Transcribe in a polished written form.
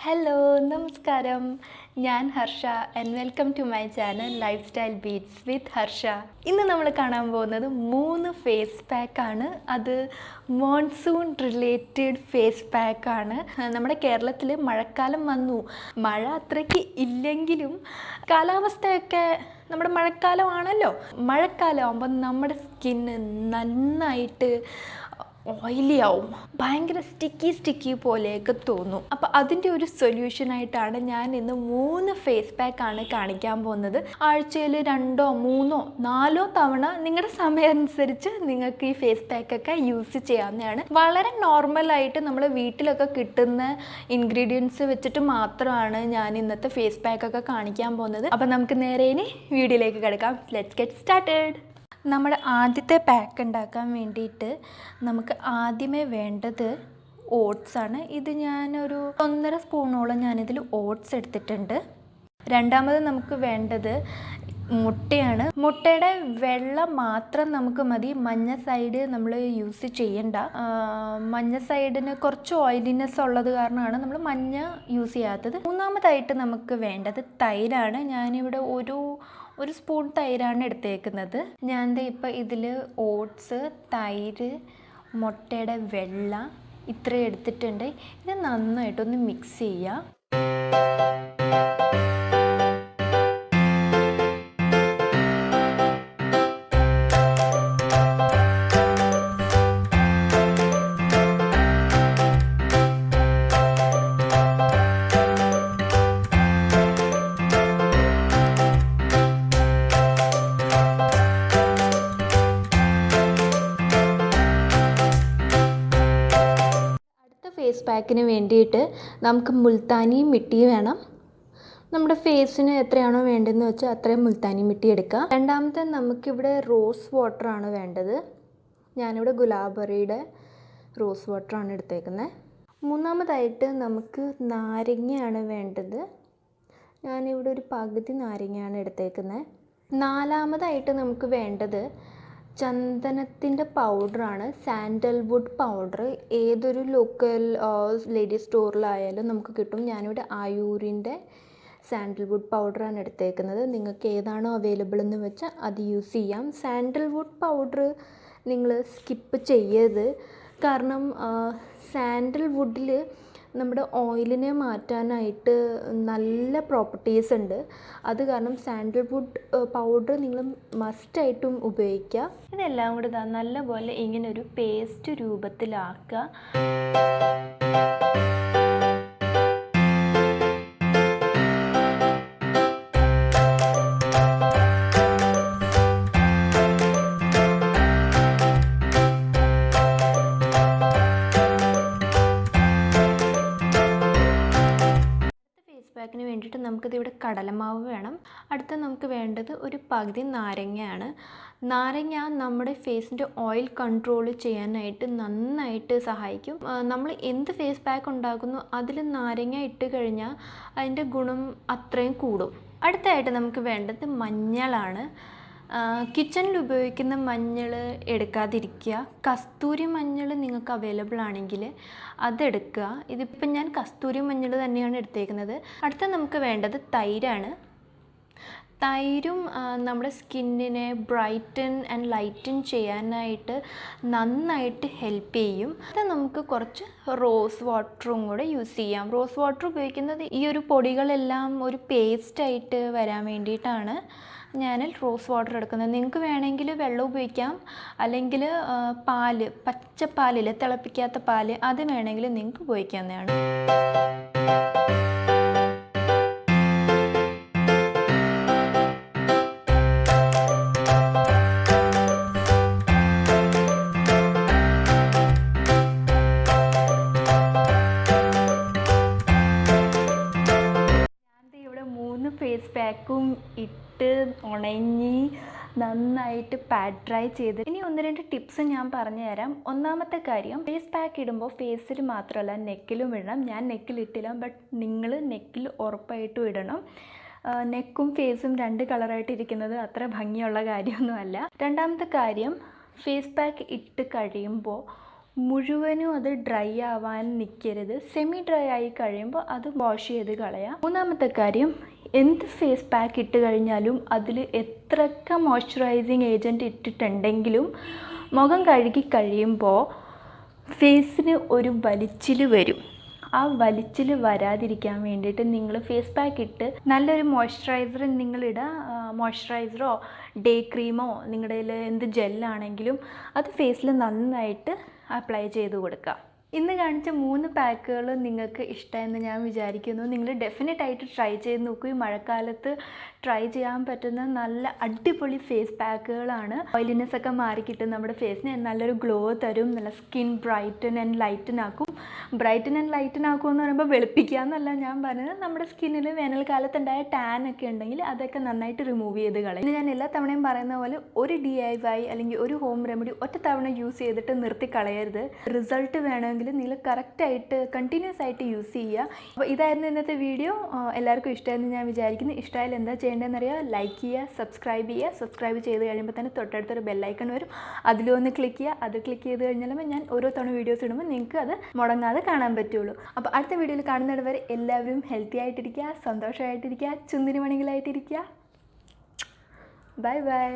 Hello നമസ്കാരം, ഞാൻ Harsha and welcome to my channel lifestyle beats with Harsha. ഇന്ന് നമ്മൾ കാണാൻ പോകുന്നത് 3 ഫേസ് പാക്കാണ്. അത് മോൺസൂൺ റിലേറ്റഡ് ഫേസ് പാക്കാണ്. നമ്മുടെ കേരളത്തിൽ മഴക്കാലം വന്നു. മഴ അത്രയ്ക്ക് ഇല്ലെങ്കിലും കാലാവസ്ഥയൊക്കെ നമ്മുടെ മഴക്കാലമാണല്ലോ. മഴക്കാലം ആകുമ്പോൾ നമ്മുടെ സ്കിന്ന് നന്നായിട്ട് ഓയിലി ആവും, ഭയങ്കര സ്റ്റിക്കി പോലെയൊക്കെ തോന്നും. അപ്പോൾ അതിൻ്റെ ഒരു സൊല്യൂഷനായിട്ടാണ് ഞാൻ ഇന്ന് 3 ഫേസ് പാക്കാണ് കാണിക്കാൻ പോകുന്നത്. ആഴ്ചയിൽ 2, 3, 4 തവണ നിങ്ങളുടെ സമയം അനുസരിച്ച് നിങ്ങൾക്ക് ഈ ഫേസ് പാക്കൊക്കെ യൂസ് ചെയ്യാവുന്നതാണ്. വളരെ നോർമലായിട്ട് നമ്മൾ വീട്ടിലൊക്കെ കിട്ടുന്ന ഇൻഗ്രീഡിയൻസ് വെച്ചിട്ട് മാത്രമാണ് ഞാൻ ഇന്നത്തെ ഫേസ് പാക്കൊക്കെ കാണിക്കാൻ പോകുന്നത്. അപ്പോൾ നമുക്ക് നേരെ ഇനി വീഡിയോയിലേക്ക് കിടക്കാം. Let's get started. നമ്മുടെ ആദ്യത്തെ പാക്ക് ഉണ്ടാക്കാൻ വേണ്ടിയിട്ട് നമുക്ക് ആദ്യമേ വേണ്ടത് ഓട്സാണ്. ഇത് ഞാനൊരു 1.5 സ്പൂണോളം ഞാനിതിൽ ഓട്സ് എടുത്തിട്ടുണ്ട്. രണ്ടാമത് നമുക്ക് വേണ്ടത് മുട്ടയാണ്. മുട്ടയുടെ വെള്ള മാത്രം നമുക്ക് മതി, മഞ്ഞ സൈഡ് നമ്മൾ യൂസ് ചെയ്യണ്ട. മഞ്ഞ സൈഡിന് കുറച്ച് ഓയിലിനെസ് ഉള്ളത് കാരണമാണ് നമ്മൾ മഞ്ഞ യൂസ് ചെയ്യാത്തത്. മൂന്നാമതായിട്ട് നമുക്ക് വേണ്ടത് തൈരാണ്. ഞാനിവിടെ ഒരു സ്പൂൺ തൈരാണ് എടുത്തേക്കുന്നത്. ഞാൻ ഇപ്പോൾ ഇതിൽ ഓട്സ്, തൈര്, മുട്ടയുടെ വെള്ള ഇത്രയും എടുത്തിട്ടുണ്ട്. ഇത് നന്നായിട്ടൊന്ന് മിക്സ് ചെയ്യുക. ഫേസ് പാക്കിന് വേണ്ടിയിട്ട് നമുക്ക് മുൾത്താനി മിട്ടി വേണം. നമ്മുടെ ഫേസിന് എത്രയാണോ വേണ്ടതെന്ന് വെച്ചാൽ അത്രയും മുൾത്താനി മിട്ടി എടുക്കുക. രണ്ടാമത്തെ നമുക്കിവിടെ റോസ് വാട്ടറാണ് വേണ്ടത്. ഞാനിവിടെ ഗുലാബറിയുടെ റോസ് വാട്ടറാണ് എടുത്തേക്കുന്നത്. മൂന്നാമതായിട്ട് നമുക്ക് നാരങ്ങയാണ് വേണ്ടത്. ഞാനിവിടെ ഒരു പകുതി നാരങ്ങയാണ് എടുത്തേക്കുന്നത്. നാലാമതായിട്ട് നമുക്ക് വേണ്ടത് ചന്ദനത്തിൻ്റെ പൗഡറാണ്, സാൻഡൽവുഡ് പൗഡർ. ഏതൊരു ലോക്കൽ ലേഡീസ് സ്റ്റോറിലായാലും നമുക്ക് കിട്ടും. ഞാനിവിടെ ആയൂരിൻ്റെ സാൻഡൽവുഡ് പൗഡറാണ് എടുത്തേക്കുന്നത്. നിങ്ങൾക്ക് ഏതാണോ അവൈലബിൾ എന്ന് വെച്ചാൽ അത് യൂസ് ചെയ്യാം. സാൻഡൽവുഡ് പൗഡർ നിങ്ങൾ സ്കിപ്പ് ചെയ്യരുത്. കാരണം സാൻഡൽവുഡിൽ നമ്മുടെ ഓയിലിനെ മാറ്റാനായിട്ട് നല്ല പ്രോപ്പർട്ടീസ് ഉണ്ട്. അത് കാരണം സാൻഡൽവുഡ് പൗഡർ നിങ്ങൾ മസ്റ്റായിട്ടും ഉപയോഗിക്കുക. ഇതെല്ലാം കൂടി നല്ലപോലെ ഇങ്ങനൊരു പേസ്റ്റ് രൂപത്തിലാക്കുക. പാക്കിന് വേണ്ടിയിട്ട് നമുക്കിതിവിടെ കടലമാവ് വേണം. അടുത്ത നമുക്ക് വേണ്ടത് ഒരു പകുതി നാരങ്ങയാണ്. നാരങ്ങ നമ്മുടെ ഫേസിൻ്റെ ഓയിൽ കൺട്രോൾ ചെയ്യാനായിട്ട് നന്നായിട്ട് സഹായിക്കും. നമ്മൾ എന്ത് ഫേസ് പാക്ക് ഉണ്ടാക്കുന്നു അതിൽ നാരങ്ങ ഇട്ട് കഴിഞ്ഞാൽ അതിൻ്റെ ഗുണം അത്രയും കൂടും. അടുത്തായിട്ട് നമുക്ക് വേണ്ടത് മഞ്ഞളാണ്. കിച്ചണിൽ ഉപയോഗിക്കുന്ന മഞ്ഞൾ എടുക്കാതിരിക്കുക. കസ്തൂരി മഞ്ഞൾ നിങ്ങൾക്ക് അവൈലബിൾ ആണെങ്കിൽ അതെടുക്കുക. ഇതിപ്പം ഞാൻ കസ്തൂരി മഞ്ഞൾ തന്നെയാണ് എടുത്തേക്കുന്നത്. അടുത്ത നമുക്ക് വേണ്ടത് തൈരാണ്. തൈരും നമ്മുടെ സ്കിന്നിനെ ബ്രൈറ്റൻ ആൻഡ് ലൈറ്റൻ ചെയ്യാനായിട്ട് നന്നായിട്ട് ഹെൽപ്പ് ചെയ്യും. അത് നമുക്ക് കുറച്ച് റോസ് വാട്ടറും കൂടെ യൂസ് ചെയ്യാം. റോസ് വാട്ടർ ഉപയോഗിക്കുന്നത് ഈ ഒരു പൊടികളെല്ലാം ഒരു പേസ്റ്റായിട്ട് വരാൻ വേണ്ടിയിട്ടാണ് ഞാൻ റോസ് വാട്ടർ എടുക്കുന്നത്. നിങ്ങൾക്ക് വേണമെങ്കിൽ വെള്ളം ഉപയോഗിക്കാം, അല്ലെങ്കിൽ പാല്, പച്ചപ്പാലിൽ തിളപ്പിക്കാത്ത പാല്, അത് വേണമെങ്കിൽ നിങ്ങൾക്ക് ഉപയോഗിക്കാവുന്നതാണ്. ഇവിടെ 3 ഫേസ് പാക്കും ഇട്ട് ഉണങ്ങി നന്നായിട്ട് പാഡ് ഡ്രൈ ചെയ്ത്. ഇനി 1-2 ടിപ്സ് ഞാൻ പറഞ്ഞു തരാം. ഒന്നാമത്തെ കാര്യം, ഫേസ് പാക്ക് ഇടുമ്പോൾ ഫേസിൽ മാത്രമല്ല നെക്കിലും ഇടണം. ഞാൻ നെക്കിൽ ഇട്ടില്ല, ബട്ട് നിങ്ങൾ നെക്കിൽ ഉറപ്പായിട്ടും ഇടണം. നെക്കും ഫേസും 2 കളറായിട്ട് ഇരിക്കുന്നത് അത്ര ഭംഗിയുള്ള കാര്യമൊന്നുമല്ല. രണ്ടാമത്തെ കാര്യം, ഫേസ് പാക്ക് ഇട്ട് കഴിയുമ്പോൾ മുഴുവനും അത് ഡ്രൈ ആവാൻ നിൽക്കരുത്. സെമി ഡ്രൈ ആയി കഴിയുമ്പോൾ അത് വാഷ് ചെയ്ത് കളയാം. മൂന്നാമത്തെ കാര്യം, എന്ത് ഫേസ് പാക്ക് ഇട്ട് കഴിഞ്ഞാലും അതിൽ എത്രയൊക്കെ മോയ്സ്ചറൈസിങ് ഏജൻറ്റ് ഇട്ടിട്ടുണ്ടെങ്കിലും മുഖം കഴുകി കഴിയുമ്പോൾ ഫേസിന് ഒരു വലിച്ചിൽ വരും. ആ വലിച്ചിൽ വരാതിരിക്കാൻ വേണ്ടിയിട്ട് നിങ്ങൾ ഫേസ് പാക്ക് ഇട്ട് നല്ലൊരു മോയ്സ്ചറൈസർ നിങ്ങളിടുക. മോയ്സ്ചറൈസറോ ഡേ ക്രീമോ നിങ്ങളുടെ കയ്യിൽ എന്ത് ജെല്ലാണെങ്കിലും അത് ഫേസിൽ നന്നായിട്ട് അപ്ലൈ ചെയ്ത് കൊടുക്കുക. ഇന്ന് കാണിച്ച 3 പാക്കുകൾ നിങ്ങൾക്ക് ഇഷ്ടമെന്ന് ഞാൻ വിചാരിക്കുന്നു. നിങ്ങൾ ഡെഫിനറ്റായിട്ട് ട്രൈ ചെയ്ത് നോക്കൂ. ഈ മഴക്കാലത്ത് ട്രൈ ചെയ്യാൻ പറ്റുന്ന നല്ല അടിപൊളി ഫേസ് പാക്കുകളാണ്. ഓയിലിനെസ് ഒക്കെ മാറിക്കിട്ടും, നമ്മുടെ ഫേസിന് നല്ലൊരു ഗ്ലോ തരും, നല്ല സ്കിൻ ബ്രൈറ്റൻ ആൻഡ് ലൈറ്റൻ ആക്കും. ബ്രൈറ്റൻ ആൻഡ് ലൈറ്റൻ ആക്കും എന്ന് പറയുമ്പോൾ വെളുപ്പിക്കുക എന്നല്ല ഞാൻ പറഞ്ഞത്. നമ്മുടെ സ്കിന്നിൽ വേനൽക്കാലത്തുണ്ടായ ടാൻ ഒക്കെ ഉണ്ടെങ്കിൽ അതൊക്കെ നന്നായിട്ട് റിമൂവ് ചെയ്ത് കളയും. ഞാൻ എല്ലാ തവണയും പറയുന്ന പോലെ ഒരു DIY അല്ലെങ്കിൽ ഒരു ഹോം റെമഡി ഒറ്റ തവണ യൂസ് ചെയ്തിട്ട് നിർത്തി കളയരുത്. റിസൾട്ട് വേണമെങ്കിൽ നിങ്ങൾ കറക്റ്റായിട്ട് കണ്ടിന്യൂസ് ആയിട്ട് യൂസ് ചെയ്യുക. അപ്പോൾ ഇതായിരുന്നു ഇന്നത്തെ വീഡിയോ. എല്ലാവർക്കും ഇഷ്ടമായെന്ന് ഞാൻ വിചാരിക്കുന്നു. ഇഷ്ടമായാലും എന്താ ചെയ്യേണ്ടതെന്ന് അറിയാം, ലൈക്ക് ചെയ്യുക, സബ്സ്ക്രൈബ് ചെയ്യുക. സബ്സ്ക്രൈബ് ചെയ്ത് കഴിയുമ്പോൾ തന്നെ തൊട്ടടുത്തൊരു ബെല്ലൈക്കൺ വരും, അതിലൊന്ന് ക്ലിക്ക് ചെയ്യുക. അത് ക്ലിക്ക് ചെയ്ത് കഴിഞ്ഞാൽ ഞാൻ ഓരോ തവണ വീഡിയോസ് ഇടുമ്പോൾ നിങ്ങൾക്ക് അത് മുടങ്ങാതെ കാണാൻ പറ്റുള്ളൂ. അപ്പോൾ അടുത്ത വീഡിയോയിൽ കാണുന്നത് വരെ എല്ലാവരും ഹെൽത്തി ആയിട്ടിരിക്കുക, സന്തോഷമായിട്ടിരിക്കുക, ചുന്തിരി മണികളായിട്ടിരിക്കുക. Bye bye.